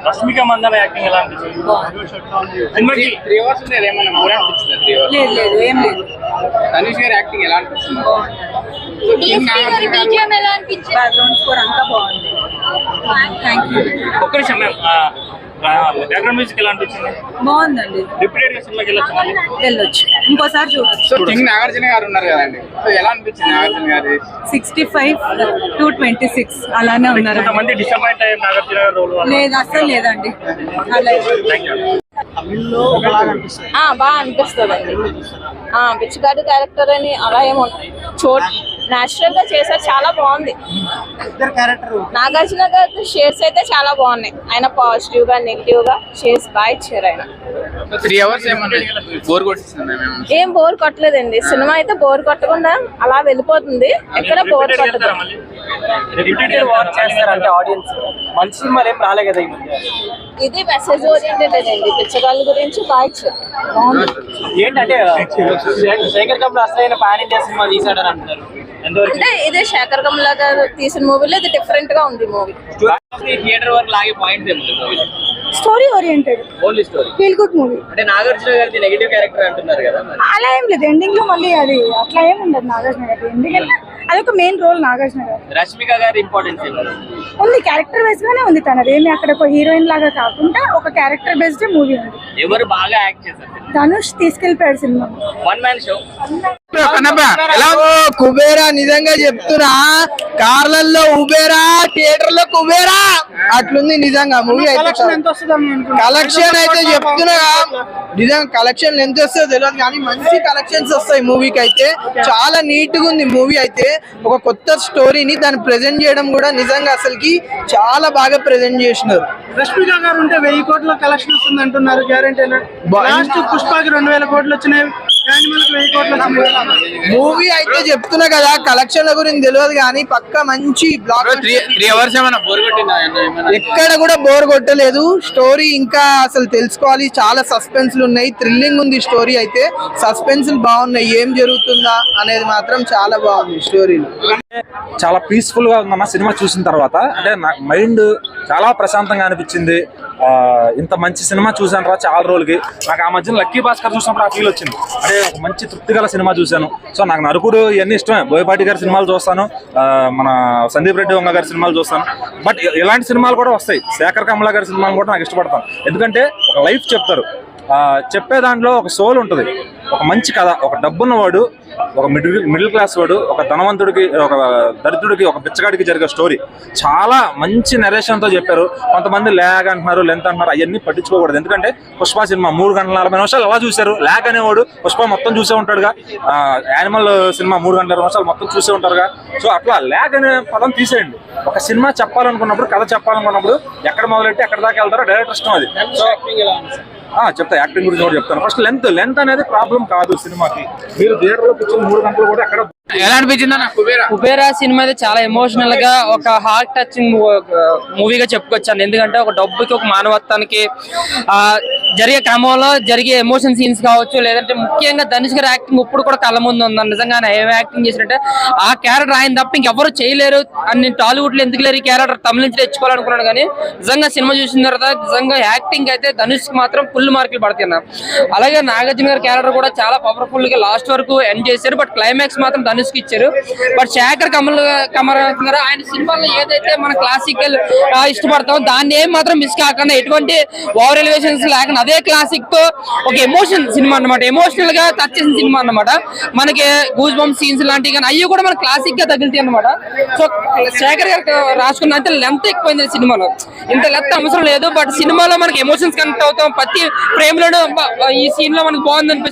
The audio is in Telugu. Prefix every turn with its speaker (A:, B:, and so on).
A: రష్మిక మందన యాక్టింగ్ ఎలా అనిపించింది? సినిమాకి
B: 3 అవర్స్ ఉండేది ఏమన్నా బోర్ అనిపించింది? 3 అవర్స్
C: లేదు లేదు ఏం లేదు.
B: ధనుష్ గారి యాక్టింగ్ ఎలా అనిపించింది?
C: బీజిఎం ఎలా అనిపించింది? బ్యాక్గ్రౌండ్ స్కోర్ అంతా బాగుంది. Thank you.
A: ఒక్క నిమిషం మ్యామ్, బ్యాక్గ్రౌండ్ మ్యూజిక్ ఎలా అనిపించింది?
C: బాగుందండి.
A: రిపీటెడ్ గా సినిమాకి
C: వెళ్ళొచ్చు, ఇంకోసారి చూడొచ్చు.
B: సో కింగ్ నాగార్జున గారు ఉన్నారు కదండి, సో ఎలా అనిపించింది నాగార్జున గారి?
C: 65 to 26 అలానే ఉన్నారు.
A: కొంతమంది డిసప్పాయింట్ అయ్యారు నాగార్జున గారి రోల్ వల్ల.
C: లేదు అసలు లేదండి. అలా
A: థ్యాంక్ యూ.
D: బాగా అనిపిస్తుంది అండి. పిచ్చిగాడి క్యారెక్టర్ అని అలా ఏమో న్యాచురల్ గా చేశారు, చాలా బాగుంది. నాగార్జున గారి షేడ్స్ అయితే చాలా బాగున్నాయి. ఆయన పాజిటివ్ గా నెగిటివ్ గా షేడ్స్ బాగా ఇచ్చారు ఆయన.
B: 3 అవర్స్ ఏమన్నా బోర్ కొట్టింది?
D: ఏం బోర్ కొట్టలేదండి, సినిమా అయితే బోర్ కొట్టకుండా అలా వెళ్ళిపోతుంది, ఎక్కడ బోర్ కొట్టదు.
A: రిపీటెడ్ వాచ్ చేస్తారంటే ఆడియన్స్ మంచి సినిమాలు ఏం రాలే కదా ఈ మధ్య.
D: ఇది మెసేజ్ ఓరియంటెడ్ అండి, పిచ్చగాళ్ళ గురించి బాగా ఇచ్చారు.
A: ఏంటంటే శేఖర్ కమల్ అసలైన పాన్ ఇండియా సినిమా తీసాడని అంటున్నారు.
D: అంటే ఇదే శేఖర్ కమల గారు తీసిన మూవీలో ఇది డిఫరెంట్ గా ఉంది మూవీ.
A: థియేటర్ వరకు లాగే పాయింట్స్ ఏముంది?
C: Story oriented,
A: only story,
C: feel good movie.
A: అంటే నాగార్జున గారి నెగటివ్ క్యారెక్టర్ అంటున్నారు కదా.
C: అలా ఏం లేదు, ఎండింగ్ లో మళ్ళీ అది అట్లా ఏం ఉండదు నాగార్జున గారి. ఎందుకంటే అదొక మెయిన్ రోల్ నాగార్జున గారు.
A: రష్మిక గారి ఇంపార్టెన్స్
C: ఉంది, క్యారెక్టర్ బేస్డ్ గానే ఉంది తనది. ఏమి అక్కడ ఒక హీరోయిన్ లాగా కాకుండా ఒక క్యారెక్టర్ బేస్డ్ మూవీ ఉంది.
A: ఎవరు బాగా యాక్ట్ చేశారు?
C: ధనుష్ తీసుకెళ్లిపోయాడు సినిమా.
A: One man show.
E: కుబేరా నిజంగా చెప్తున్నా, కార్లలో ఉబేరా, థియేటర్ లో కుబేరా అట్లుంది నిజంగా మూవీ అయితే. కలెక్షన్ అయితే చెప్తున్నా, నిజంగా కలెక్షన్ ఎంత వస్తుందో తెలియదు కానీ మంచి కలెక్షన్స్ వస్తాయి మూవీకి అయితే. చాలా నీట్ గా ఉంది మూవీ అయితే. ఒక కొత్త స్టోరీని దాన్ని ప్రెజెంట్ చేయడం కూడా నిజంగా అసలుకి చాలా బాగా ప్రెజెంట్ చేసినారు.
F: రష్మిక గారు ఉంటే 1000 కోట్ల కలెక్షన్ వస్తుంది అంటున్నారు, గ్యారెంటీనా? లాస్ట్ పుష్పకి 2000 కోట్లు వచ్చినాయి, యానిమల్కి 1000 కోట్లు వచ్చినాయి.
E: మూవీ అయితే చెప్తున్నా కదా, కలెక్షన్ల గురించి తెలియదు కానీ పక్క మంచి బ్లాక్.
B: 3 అవర్స్ ఏమన్నా బోర్ కొట్టిందా?
E: ఎక్కడ కూడా బోర్ కొట్టలేదు. స్టోరీ ఇంకా అసలు తెలుసుకోవాలి, చాలా సస్పెన్స్లు ఉన్నాయి, థ్రిల్లింగ్ ఉంది స్టోరీ అయితే. సస్పెన్స్లు బాగున్నాయి, ఏం జరుగుతుందా అనేది మాత్రం చాలా బాగుంది స్టోరీలో.
G: చాలా పీస్ఫుల్ గా ఉందన్న సినిమా చూసిన తర్వాత. అంటే నాకు మైండ్ చాలా ప్రశాంతంగా అనిపించింది. ఇంత మంచి సినిమా చూసాను రా చాలా రోజులకి. నాకు ఆ మధ్యన లక్కీ భాస్కర్ చూసినప్పుడు ఆ ఫీల్ వచ్చింది. అంటే ఒక మంచి తృప్తిగల సినిమా చూశాను. సో నాకు నరుకుడు ఇవన్నీ ఇష్టమే, బోయపాటి గారి సినిమాలు చూస్తాను, మన సందీప్ రెడ్డి వంగ గారి సినిమాలు చూస్తాను. బట్ ఇలాంటి సినిమాలు కూడా వస్తాయి, శేఖర్ కమల గారి సినిమాలు కూడా నాకు ఇష్టపడతాను. ఎందుకంటే ఒక లైఫ్ చెప్తారు, చెప్పే దాంట్లో ఒక సోల్ ఉంటుంది, ఒక మంచి కథ. ఒక డబ్బున్నవాడు, ఒక మిడిల్ క్లాస్ వాడు, ఒక ధనవంతుడికి, ఒక దరిద్రుడికి, ఒక బిచ్చగాడికి జరిగే స్టోరీ చాలా మంచి నెరేషన్తో చెప్పారు. కొంతమంది ల్యాగ్ అంటున్నారు, లెంత్ అంటున్నారు, అవన్నీ పట్టించుకోకూడదు. ఎందుకంటే పుష్ప సినిమా 3 గంటల 40 నిమిషాలు ఎలా చూశారు? ల్యాగ్ అనేవాడు పుష్ప మొత్తం చూసే ఉంటాడుగా, యానిమల్ సినిమా 3 గంటల 20 నిమిషాలు మొత్తం చూసే ఉంటారుగా. సో అట్లా ల్యాగ్ అనే పదం తీసేయండి. ఒక సినిమా చెప్పాలనుకున్నప్పుడు, కథ చెప్పాలనుకున్నప్పుడు ఎక్కడ మొదలెట్టి ఎక్కడ దాకా వెళ్తారో డైరెక్టర్ ఇష్టం అది. సో చెప్తా, యాక్టింగ్ గురించి కూడా చెప్తాను. ఫస్ట్ లెంత్ అనేది ప్రాబ్లం కాదు సినిమాకి. మీరు థియేటర్ లో కూర్చొని 3 గంటలు కూడా ఎక్కడ.
B: ఎలా అనిపించింది అన్న
H: కుబేరా సినిమా అయితే చాలా ఎమోషనల్ గా, ఒక హార్ట్ టచింగ్ మూవీగా చెప్పుకొచ్చాను. ఎందుకంటే ఒక డబ్బుకి, ఒక మానవత్వానికి జరిగే క్రమంలో జరిగే ఎమోషన్ సీన్స్ కావచ్చు, లేదంటే ముఖ్యంగా ధనుష్ గారి యాక్టింగ్ ఇప్పుడు కూడా కళ్ళ ముందు ఉందని. నిజంగా ఏం యాక్టింగ్ చేసినట్టే ఆ క్యారెక్టర్ ఆయన తప్ప ఇంకెవరు చేయలేరు అని. టాలీవుడ్ లో ఎందుకు లేరు ఈ క్యారెక్టర్, తమిళ నుంచి తెచ్చుకోవాలనుకున్నాను కానీ నిజంగా సినిమా చూసిన తర్వాత నిజంగా యాక్టింగ్ అయితే ధనుష్ కి మాత్రం ఫుల్ మార్కులు పడుతున్నారు. అలాగే నాగార్జున గారి క్యారెక్టర్ కూడా చాలా పవర్ఫుల్ గా లాస్ట్ వరకు ఎండ్ చేశారు. బట్ క్లైమాక్స్ మాత్రం ధనుష్ కి ఇచ్చారు. బట్ శేఖర్ కమల్ గారు ఆయన సినిమాలో ఏదైతే మన క్లాసికల్ ఇష్టపడతామో దాన్ని ఏం మాత్రం మిస్ కాకుండా, ఎటువంటి ఓవర్ ఎలివేషన్స్ లేకుండా అదే క్లాసిక్ తో ఒక ఎమోషన్ సినిమా అన్నమాట, ఎమోషనల్ గా టచ్ చేసిన సినిమా అన్నమాట. మనకి గూస్ బంప్ సీన్స్ లాంటివి కానీ అయ్యి కూడా మన క్లాసిక్ గా తగులుతాయి అన్నమాట. సో శేఖర్ గారు రాసుకున్న అంతే లెంత్ ఎక్కువైంది సినిమాలో. ఇంత లెంత్ అవసరం లేదు, బట్ సినిమాలో మనకి ఎమోషన్స్ కనెక్ట్ అవుతాం. ప్రతి ఫ్రేమ్ లోనూ ఈ సీన్ లో మనకు బాగుంది అనిపిస్తుంది.